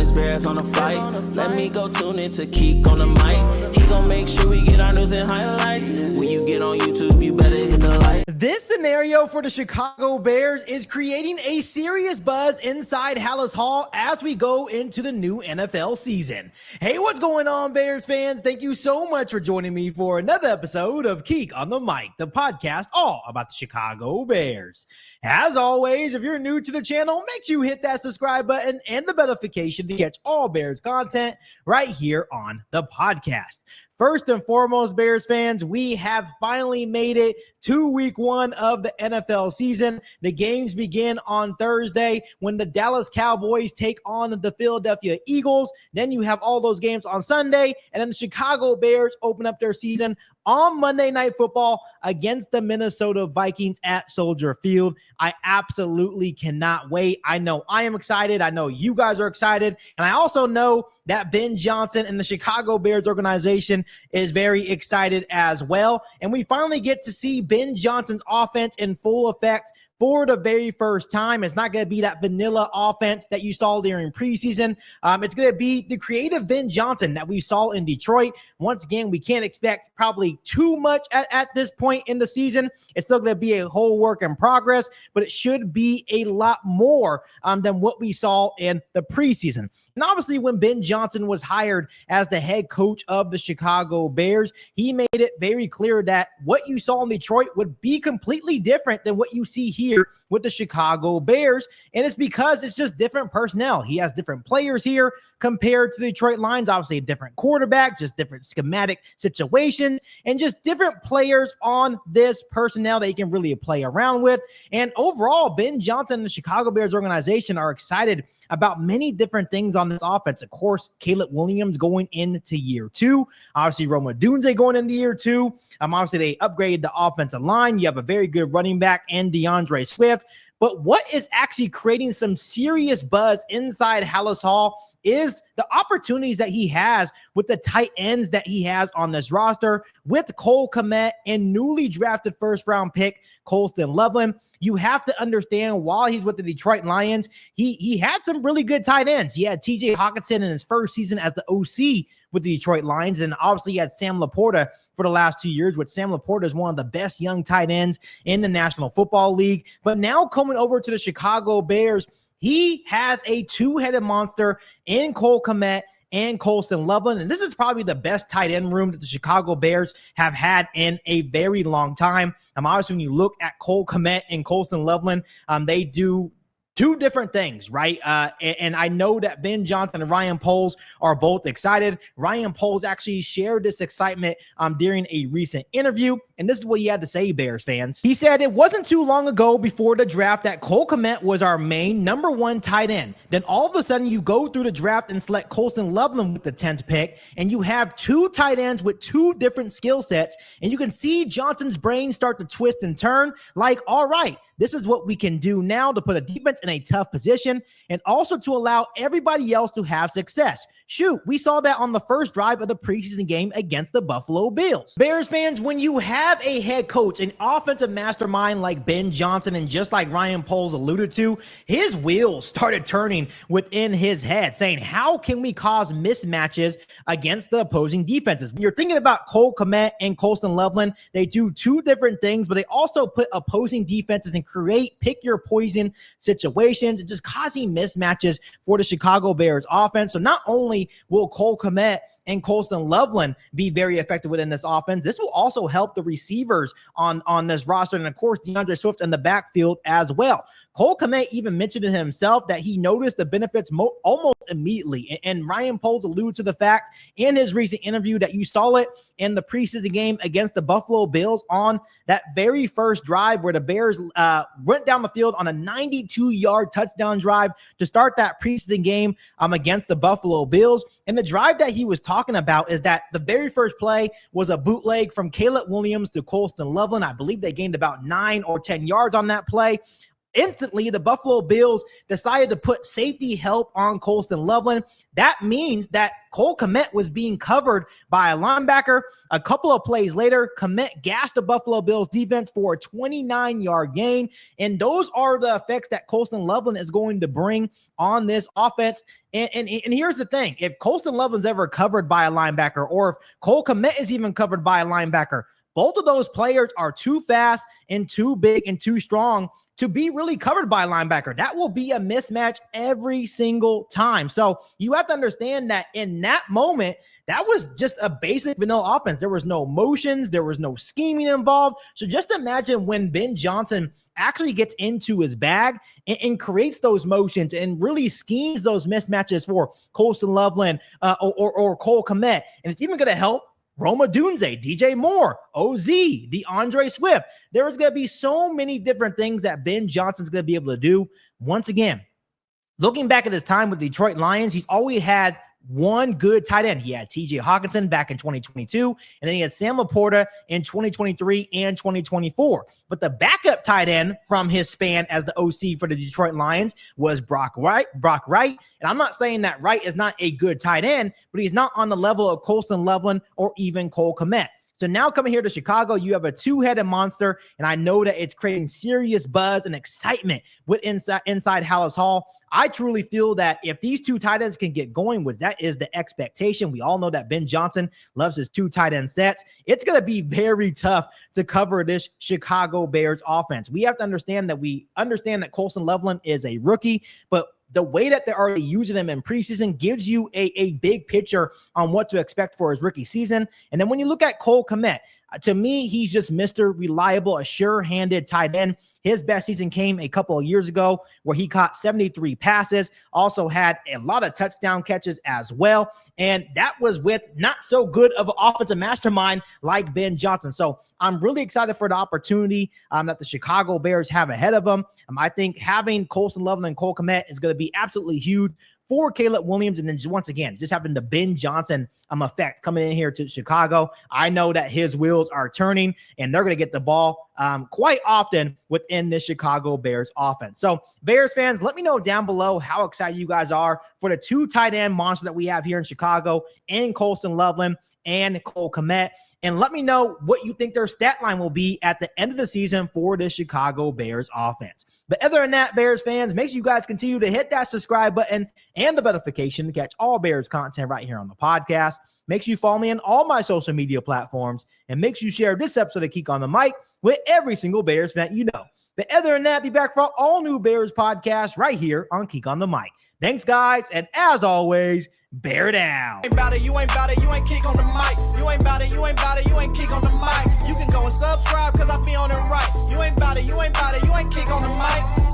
Dallas Bears on the flight. Let me go tune in to Keek on the mic. He gon' make sure we get our news and highlights. When you get on YouTube, you better hit the like. This scenario for the Chicago Bears is creating a serious buzz inside Halas Hall as we go into the new NFL season. Hey, what's going on, Bears fans? Thank you so much for joining me for another episode of Keek on the Mic, the podcast all about the Chicago Bears. As always, if you're new to the channel, make sure you hit that subscribe button and the notification to catch all Bears content right here on the podcast. First and foremost, Bears fans, we have finally made it to week one of the NFL season. The games begin on Thursday when the Dallas Cowboys take on the Philadelphia Eagles. Then you have all those games on Sunday, and then the Chicago Bears open up their season on Monday Night Football against the Minnesota Vikings at Soldier Field. I absolutely cannot wait. I know I am excited. I know you guys are excited. And I also know that Ben Johnson and the Chicago Bears organization is very excited as well. And we finally get to see Ben Johnson's offense in full effect for the very first time. It's not going to be that vanilla offense that you saw during preseason. It's going to be the creative Ben Johnson that we saw in Detroit. Once again, we can't expect probably too much at this point in the season. It's still going to be a whole work in progress, but it should be a lot more than what we saw in the preseason. And obviously, when Ben Johnson was hired as the head coach of the Chicago Bears, he made it very clear that what you saw in Detroit would be completely different than what you see here with the Chicago Bears. And it's because it's just different personnel. He has different players here compared to the Detroit Lions. Obviously, a different quarterback, just different schematic situation, and just different players on this personnel that he can really play around with. And overall, Ben Johnson and the Chicago Bears organization are excited about many different things on this offense. Of course, Caleb Williams going into year two. Obviously, Roma Dunze going into year two. Obviously, they upgraded the offensive line. You have a very good running back in DeAndre Swift. But what is actually creating some serious buzz inside Halas Hall is the opportunities that he has with the tight ends that he has on this roster with Cole Kmet and newly drafted first-round pick Colston Loveland. You have to understand, while he's with the Detroit Lions, he had some really good tight ends. He had TJ Hockenson in his first season as the OC with the Detroit Lions, and obviously he had Sam Laporta for the last 2 years, which Sam Laporta is one of the best young tight ends in the National Football League. But now coming over to the Chicago Bears, he has a two-headed monster in Cole Kmet and Colston Loveland. And this is probably the best tight end room that the Chicago Bears have had in a very long time. Obviously, when you look at Cole Kmet and Colston Loveland, they do two different things, right? And I know that Ben Johnson and Ryan Poles are both excited. Ryan Poles actually shared this excitement during a recent interview. And this is what he had to say, Bears fans. He said, "It wasn't too long ago before the draft that Cole Kmet was our main number one tight end. Then all of a sudden you go through the draft and select Colston Loveland with the 10th pick, and you have two tight ends with two different skill sets. And you can see Johnson's brain start to twist and turn like, all right, this is what we can do now to put a defense in a tough position and also to allow everybody else to have success. Shoot, we saw that on the first drive of the preseason game against the Buffalo Bills." Bears fans, when you have a head coach, an offensive mastermind like Ben Johnson, and just like Ryan Poles alluded to, his wheels started turning within his head, saying, how can we cause mismatches against the opposing defenses? When you're thinking about Cole Kmet and Colston Loveland, they do two different things, but they also put opposing defenses and create pick your poison situations and just causing mismatches for the Chicago Bears offense. So not only will Cole Kmet and Colston Loveland be very effective within this offense, this will also help the receivers on this roster, and of course DeAndre Swift in the backfield as well. Cole Kmet even mentioned it himself that he noticed the benefits almost immediately. And Ryan Poles alluded to the fact in his recent interview that you saw it in the preseason game against the Buffalo Bills on that very first drive where the Bears went down the field on a 92-yard touchdown drive to start that preseason game against the Buffalo Bills. And the drive that he was talking about is that the very first play was a bootleg from Caleb Williams to Colston Loveland. I believe they gained about 9 or 10 yards on that play. instantly, the Buffalo Bills decided to put safety help on Colston Loveland. That means that Cole Kmet was being covered by a linebacker. A couple of plays later, Kmet gashed the Buffalo Bills defense for a 29-yard gain. And those are the effects that Colston Loveland is going to bring on this offense. And here's the thing. If Colston Loveland's ever covered by a linebacker, or if Cole Kmet is even covered by a linebacker, both of those players are too fast and too big and too strong to be really covered by a linebacker. That will be a mismatch every single time. So you have to understand that in that moment, that was just a basic vanilla offense. There was no motions. There was no scheming involved. So just imagine when Ben Johnson actually gets into his bag and creates those motions and really schemes those mismatches for Colston Loveland or Cole Kmet. And it's even going to help Roma Dunze, DJ Moore, OZ, DeAndre Swift. There's going to be so many different things that Ben Johnson's going to be able to do. Once again, looking back at his time with Detroit Lions, he's always had one good tight end. He had TJ Hawkinson back in 2022, and then he had Sam Laporta in 2023 and 2024. But the backup tight end from his span as the OC for the Detroit Lions was Brock Wright. And I'm not saying that Wright is not a good tight end, but he's not on the level of Colston Loveland or even Cole Kmet. So now coming here to Chicago, you have a two-headed monster, and I know that it's creating serious buzz and excitement with inside Halas Hall. I truly feel that if these two tight ends can get going, which that is the expectation, we all know that Ben Johnson loves his two tight end sets. It's going to be very tough to cover this Chicago Bears offense. We have to understand that Colston Loveland is a rookie, but the way that they're already using him in preseason gives you a big picture on what to expect for his rookie season. And then when you look at Cole Kmet, to me, he's just Mr. Reliable, a sure-handed tight end. His best season came a couple of years ago where he caught 73 passes, also had a lot of touchdown catches as well. And that was with not so good of an offensive mastermind like Ben Johnson. So I'm really excited for the opportunity that the Chicago Bears have ahead of them. I think having Colston Loveland and Cole Kmet is going to be absolutely huge for Caleb Williams. And then once again, just having the Ben Johnson effect coming in here to Chicago. I know that his wheels are turning and they're going to get the ball quite often within this Chicago Bears offense. So Bears fans, let me know down below how excited you guys are for the two tight end monster that we have here in Chicago in Colston Loveland and Cole Kmet. And let me know what you think their stat line will be at the end of the season for the Chicago Bears offense. But other than that, Bears fans, make sure you guys continue to hit that subscribe button and the notification to catch all Bears content right here on the podcast. Make sure you follow me on all my social media platforms, and make sure you share this episode of Keek on the Mic with every single Bears fan you know. But other than that, be back for all new Bears podcasts right here on Keek on the Mic. Thanks, guys, and as always, bear down. You ain't bout it, you ain't Keek on the mic. You ain't bout it, you ain't Keek on the mic. You can go and subscribe, cause I be on it right. You ain't bout it, you ain't Keek on the mic.